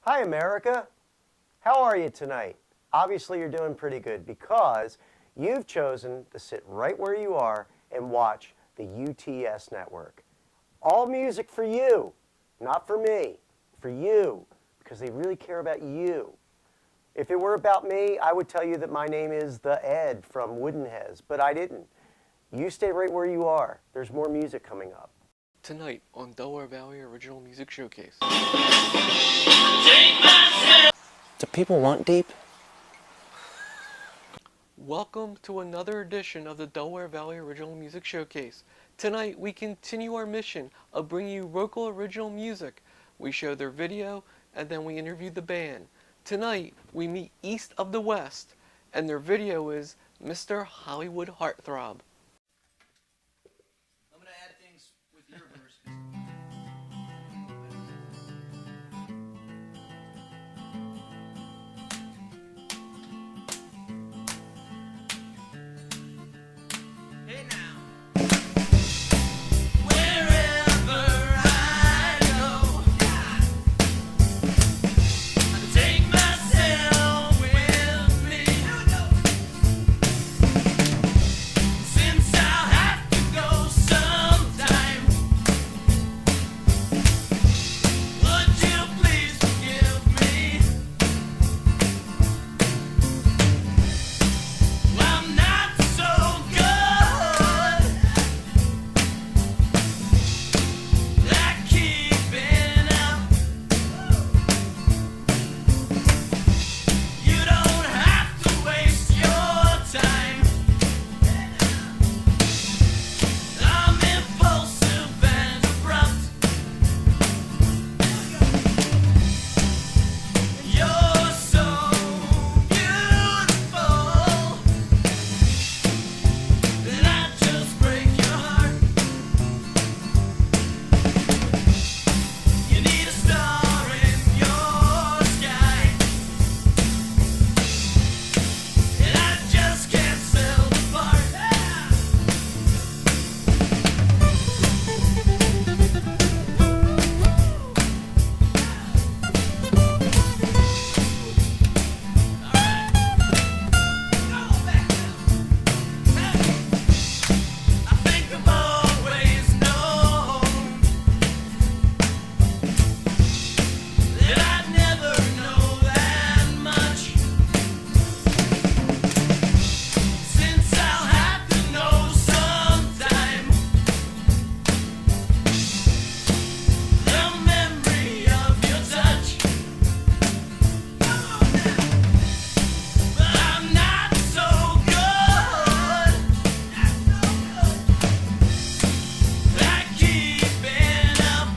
Hi, America. How are you tonight? Obviously, you're doing pretty good because you've chosen to sit right where you are and watch the UTS network. All music for you, not for me, for you, because they really care about you. If it were about me, I would tell you that my name is the Ed from Woodenheads, but I didn't. You stay right where you are. There's more music coming up. Tonight on Delaware Valley Original Music Showcase. Do people want deep? Welcome to another edition of the Delaware Valley Original Music Showcase. Tonight we continue our mission of bringing you local original music. We show their video and then we interview the band. Tonight we meet East of the West and their video is Mr. Hollywood Heartthrob. I'm gonna add things with your verse. Hey now. Wherever I go, I take myself with me. Since I'll have to go sometime, would you please forgive me? I'm not so good at keeping up. You don't have to waste your time. I'm impulsive and abrupt. You're so beautiful that I just break your heart. You need a star in your sky, and I just can't sell the part. I think I've always known that I'd never know that much. Since I'll have to know sometime, the memory of your touch. But I'm not so good at keeping up.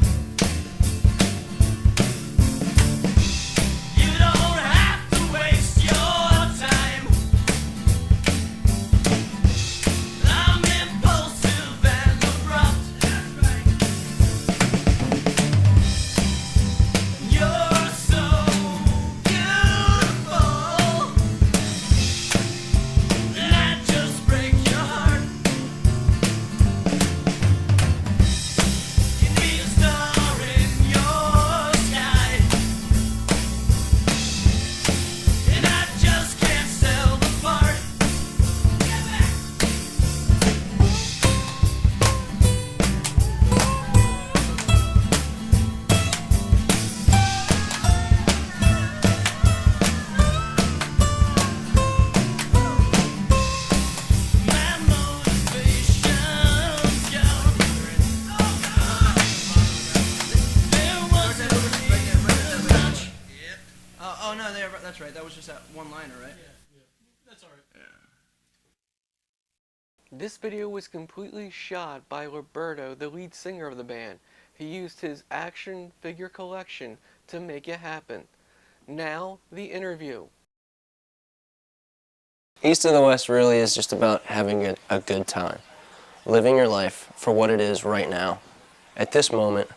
You don't have to waste your time. I'm impulsive and abrupt. You're so beautiful that I just break your heart. You need a star in your sky, and I just can't sell the part. My motivation's gone. There wasn't much. Oh no, that's right. That was just that one-liner, right? That's alright. This video was completely shot by Roberto, the lead singer of the band. He used his action figure collection to make it happen. Now, the interview. East of the West really is just about having a good time. Living your life for what it is right now. At this moment,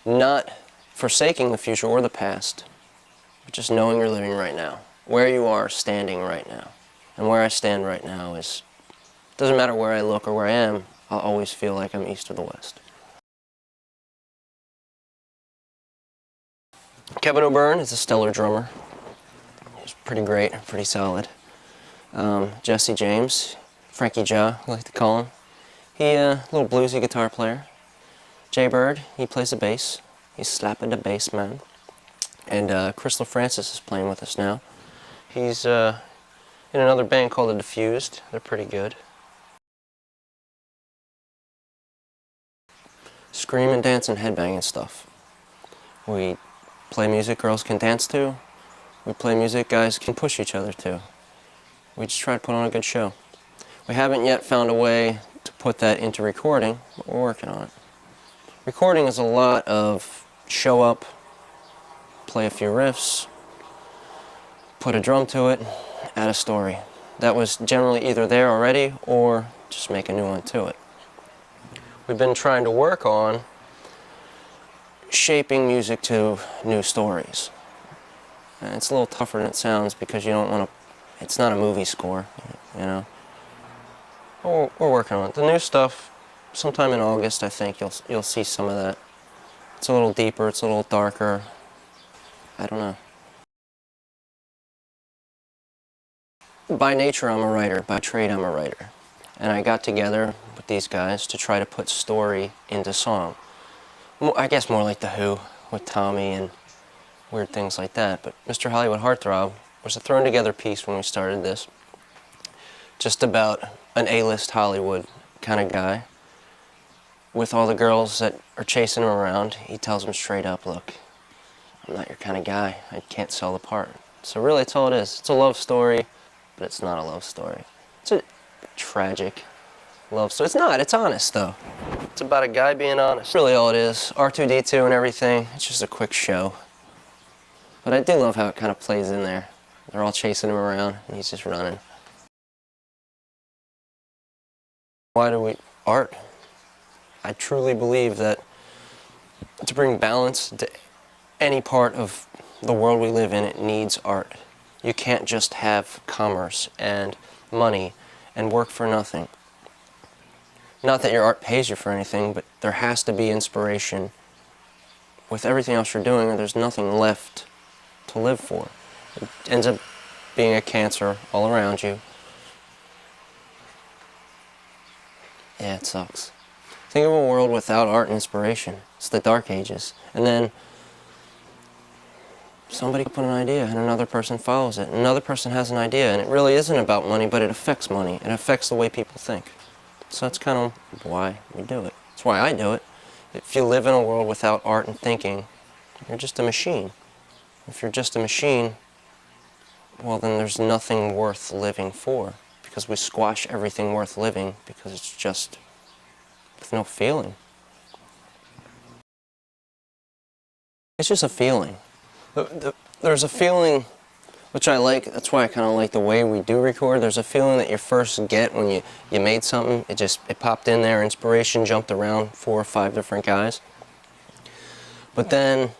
not forsaking the future or the past, but just knowing you're living right now. Where you are standing right now. And where I stand right now is, doesn't matter where I look or where I am, I'll always feel like I'm east of the West. Kevin O'Byrne is a stellar drummer. He's pretty great, pretty solid. Jesse James, Frankie Joe, I like to call him. He a little bluesy guitar player. Jay Bird, he plays the bass. He's slapping the bass, man. And Crystal Francis is playing with us now. He's in another band called The Diffused. They're pretty good. Screaming, dancing, headbanging stuff. We play music girls can dance to. We play music guys can push each other to. We just try to put on a good show. We haven't yet found a way to put that into recording, but we're working on it. Recording is a lot of show up, play a few riffs, put a drum to it, add a story. That was generally either there already or just make a new one to it. We've been trying to work on shaping music to new stories. And it's a little tougher than it sounds because you don't want to, it's not a movie score, you know. We're working on it. The new stuff, sometime in August, I think you'll see some of that. It's a little deeper, it's a little darker. I don't know. By nature, I'm a writer. By trade, I'm a writer. And I got together with these guys to try to put story into song. I guess more like The Who, with Tommy and weird things like that. But Mr. Hollywood Heartthrob was a thrown together piece when we started this. Just about an A-list Hollywood kind of guy. With all the girls that are chasing him around, he tells them straight up, look, I'm not your kind of guy. I can't sell the part. So really, that's all it is. It's a love story, but it's not a love story. It's a tragic love story. It's not. It's honest, though. It's about a guy being honest. Really all it is. R2-D2 and everything. It's just a quick show. But I do love how it kind of plays in there. They're all chasing him around, and he's just running. Why do we... art? I truly believe that to bring balance to any part of the world we live in, it needs art. You can't just have commerce and money and work for nothing. Not that your art pays you for anything, but there has to be inspiration with everything else you're doing, or there's nothing left to live for. It ends up being a cancer all around you. Yeah, it sucks. Think of a world without art and inspiration. It's the Dark Ages. And then somebody put an idea and another person follows it. And another person has an idea, and it really isn't about money, but it affects money. It affects the way people think. So that's kind of why we do it. That's why I do it. If you live in a world without art and thinking, you're just a machine. If you're just a machine, well, then there's nothing worth living for, because we squash everything worth living because it's just with no feeling. It's just a feeling. There's a feeling which I like. That's why I kind of like the way we do record. There's a feeling that you first get when you made something. It popped in there, inspiration jumped around 4 or 5 different guys. But then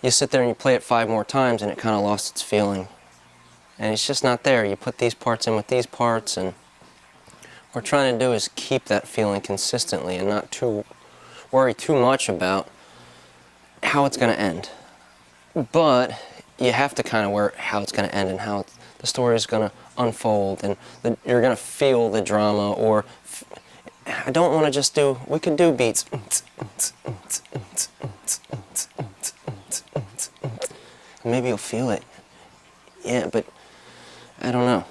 you sit there and you play it 5 more times and it kind of lost its feeling. And it's just not there. You put these parts in with these parts, and what we're trying to do is keep that feeling consistently and not worry too much about how it's going to end. But you have to kind of worry how it's going to end and how the story is going to unfold, and you're going to feel the drama. Or I don't want to just do, we could do beats. Maybe you'll feel it. Yeah, but I don't know.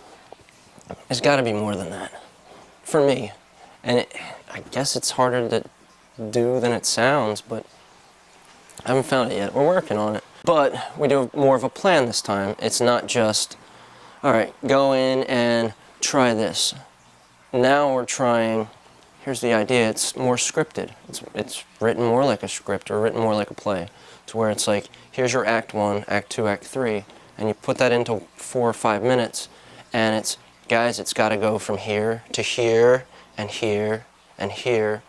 There's got to be more than that. For me. And I guess it's harder to do than it sounds, but I haven't found it yet. We're working on it. But we do more of a plan this time. It's not just, all right, go in and try this. Now we're trying, here's the idea, it's more scripted. It's written more like a script or written more like a play. To where it's like, here's your act 1, act 2, act 3, and you put that into 4 or 5 minutes, and it's, guys, it's got to go from here to here and here and here.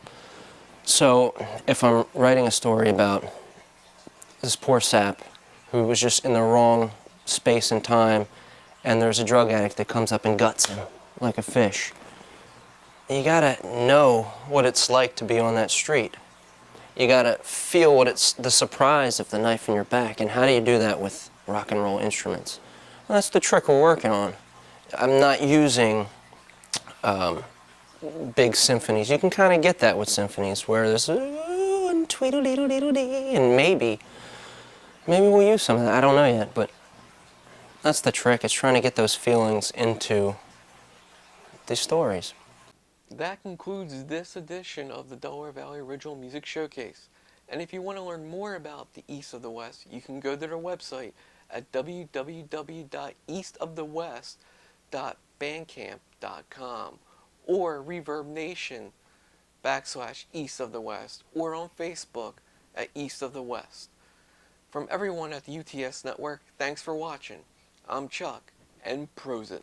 So if I'm writing a story about this poor sap who was just in the wrong space and time, and there's a drug addict that comes up and guts him like a fish, you gotta know what it's like to be on that street. You gotta feel what it's the surprise of the knife in your back. And how do you do that with rock and roll instruments? Well, that's the trick we're working on. I'm not using big symphonies. You can kind of get that with symphonies where there's ooh and tweedle-deedle-deedle-dee, and maybe we'll use some of that. I don't know yet, but that's the trick. It's trying to get those feelings into these stories. That concludes this edition of the Delaware Valley Original Music Showcase. And if you want to learn more about the East of the West, you can go to their website at www.eastofthewest.bandcamp.com or ReverbNation /East of the West or on Facebook at East of the West. From everyone at the UTS Network, thanks for watching. I'm Chuck, and Prosit.